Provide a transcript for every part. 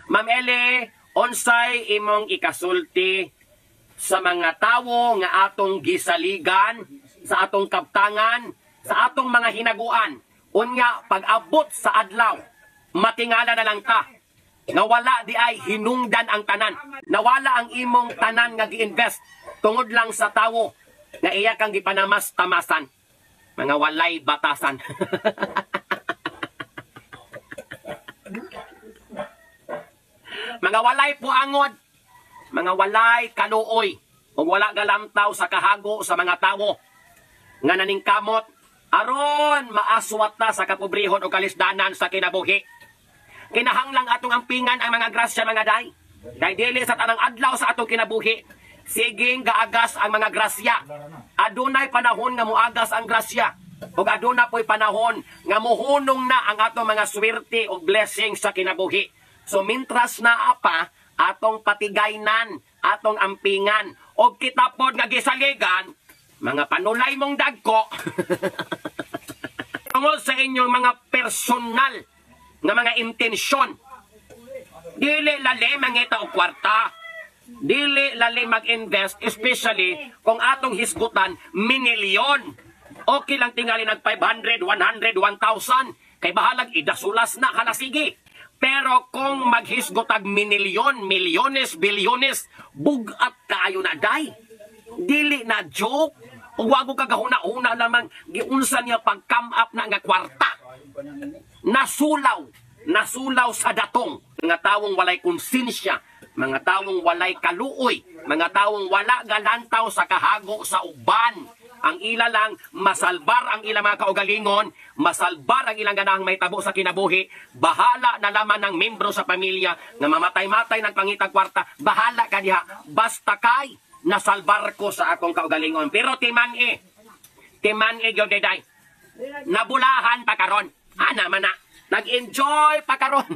Ma'am Eli, unsay imong ikasulti sa mga tawo nga atong gisaligan, sa atong kaptangan, sa atong mga hinaguan. Unya, pag-abot sa adlaw, matingala na lang ta. Nawala di ay hinungdan ang tanan. Nawala ang imong tanan nga gi-invest tungod lang sa tawo nga iya kang gipanamas-tamasan. Mga walay batasan. Mga walay puangod, mga walay kaluoy, ug wala galamtaw sa kahago sa mga tawo nga naningkamot aron maaswat ta sa kapobrehon o kalisdanan sa kinabuhi. Kinahanglang atong ampingan ang mga grasya, mga day. Kay dili sa tanang adlaw sa atong kinabuhi, siging gaagas ang mga grasya. Adunay panahon nga muagas ang grasya. Ug aduna po'y panahon nga muhunong na ang atong mga swerte o blessing sa kinabuhi. So mintras na apa, atong patigaynan, atong ampingan, o kita pod nga gisaligan, mga panulay mong dagko, tungod sa inyong mga personal nga mga intensyon. Dili lali mangita og kwarta, dili lali mag-invest, especially kung atong hisgutan minilyon. Okay lang tingali nag 500, 100, 1,000, kay bahalag idasulas na halasigi. Pero kung maghisgotag minilyon, milyones, bilyones, bugat kaayo na day. Dili na joke. Ug wago kagahuna-una lamang giunsa niya pag-come up na nga kwarta. Nasulaw sa datong. Mga tawong walay konsensya, mga tawong walay kaluoy, mga tawong wala galantaw sa kahago sa uban. Ang ila lang, masalbar ang ilang mga kaugalingon, masalbar ang ilang ganahang may tabo sa kinabuhi, bahala na laman ng membro sa pamilya na mamatay-matay ng pangitag kwarta, bahala ka diha, basta kay nasalbar ko sa akong kaugalingon. Pero timan gyud day, nabulahan pa karon, ana man na, nag-enjoy pa karon.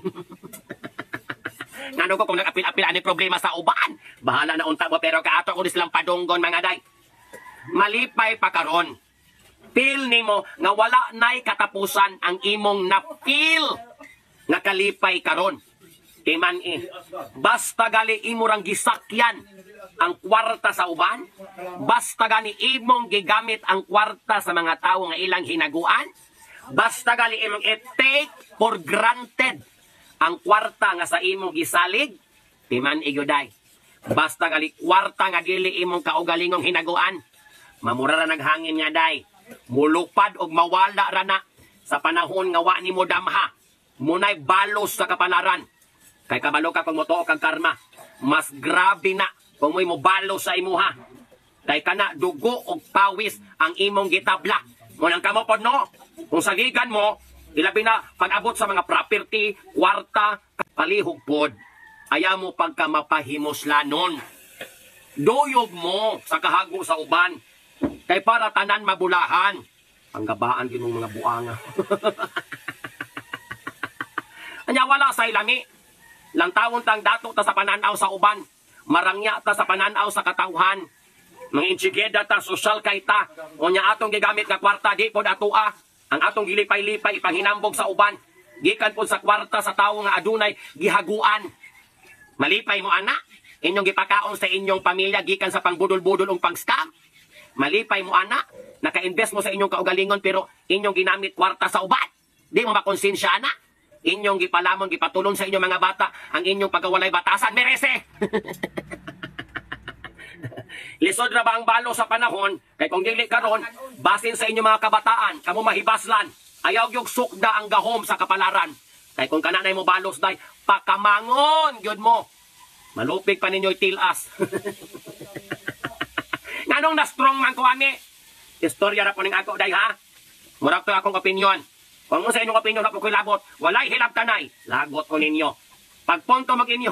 Ngano ko kung nag-apil-apil ani problema sa uban, bahala na unta mo, pero kaato ko silang padunggon, mga day. Malipay pa karon. Feel nimo nga wala nay katapusan ang imong na-feel nga kalipay karon. Timan basta gali imo rang gisakyan ang kwarta sa uban, basta gani imong gigamit ang kwarta sa mga tawo nga ilang hinaguan, basta gali imong i-take for granted ang kwarta nga sa imong gisalig, timan gyuday. Basta gali kwarta nga dili imong kaugalingong hinaguan, mamura ra naghangin nga day. Mulupad og mawala ra na sa panahon nga wa nimo damha. Munay balos sa kapalaran. Kay kabalo ka kung motuo kang karma. Mas grabe na kung mo balos sa imuha. Kay kana dugo og pawis ang imong gitabla. Munang kamo pod no. Kung sagigan mo, ilabi na pag-abot sa mga property, kwarta, palihog pod. Aya mo pagka mapahimuslanon. Duyog mo sa kahago sa uban. Kay para tanan mabulahan. Ang gabaan din ng mga buanga. Anya wala sa ilangi. Lantawon tang dato ta sa pananaw sa uban. Marangya ta sa pananaw sa katawhan. Mga insigeda ta, social kay ta. O nya atong gigamit nga kwarta, di po datua. Ang atong gilipay-lipay, ipanghinambog sa uban. Gikan po sa kwarta sa tawo nga adunay gihaguan. Malipay mo, anak. Inyong gipakaon sa inyong pamilya, gikan sa pangbudol-budol o pang-scam. Malipay mo, anak, naka-invest mo sa inyong kaugalingon pero inyong ginamit kwarta sa ubat. Di mo makonsensya, anak. Inyong gipalamon, gipatulong sa inyong mga bata, ang inyong pagkawalay batasan, merese! Lisod na ba ang balo sa panahon? Kay kung dili karon, basin sa inyong mga kabataan, kamo mahibaslan, ayaw yung sukda ang gahom sa kapalaran. Kay kung kananay mo balos, day, pakamangon, yun mo. Malupig pa ninyo'y tilas. Nanong na-strong man ko, ani? Istorya na po ning ako, day, ha? Murag to akong opinion. Kung mo sa inyong opinion na po ko'y labot, walay hilap tanay, lagot ko ninyo. Pagpunto mag-inyo.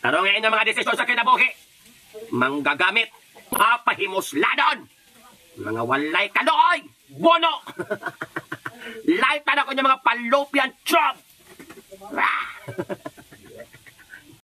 Tarong ngayon ng mga desisyon sa kinabuhi. Manggagamit, papahimusladon. Mga walay kaloy, bono. Light na ko yung mga palupian chop.